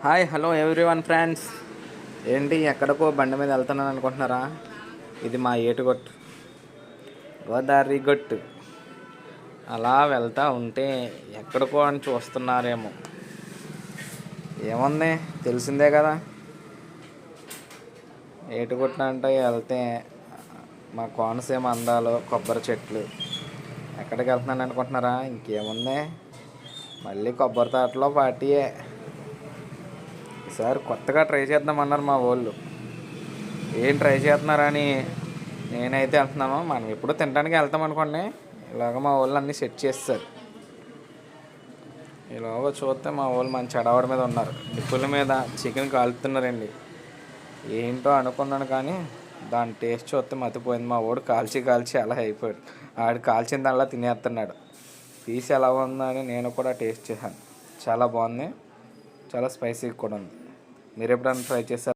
Hi hello everyone friends. ఏంటి ఎక్కడికో బండి మీద వెళ్తున్నాను అనుకుంటున్నారా? ఇది మా ఏటుగొట్టు, గోదావరి గొట్టు. అలా వెళ్తూ ఉంటే ఎక్కడికో అని చూస్తున్నారేమో. ఏముంది, తెలిసిందే కదా. ఏటుగొట్టు అంటే వెళ్తే మా కోనసీమ అందాలు, కొబ్బరి చెట్లు. ఎక్కడికి వెళ్తున్నాను అనుకుంటున్నారా? ఇంకేముంది, మళ్ళీ కొబ్బరి తోటలో పార్టీయే. ఈసారి కొత్తగా ట్రై చేద్దామన్నారు మా వాళ్ళు. ఏం ట్రై చేస్తున్నారని నేనైతే వెళ్తున్నాను. మనం ఎప్పుడూ తినడానికి వెళ్తాం అనుకోండి, ఇలాగ మా వాళ్ళు అన్నీ సెట్ చేస్తారు. ఇలాగ చూస్తే మా వాళ్ళు మంచి అడవాడి మీద ఉన్నారు. నిప్పుల మీద చికెన్ కాలుతున్నారండి. ఏంటో అనుకున్నాను, కానీ దాని టేస్ట్ చూస్తే మతిపోయింది. మా వాడు కాల్చి కాల్చి అలా అయిపోయాడు. ఆడు కాల్చిన దానిలా తినేస్తున్నాడు. పీస్ ఎలా ఉందని నేను కూడా టేస్ట్ చేశాను. చాలా బాగుంది, చాలా స్పైసీగా కూడా ఉంది. మీరు ఎప్పుడైనా ట్రై చేశారు?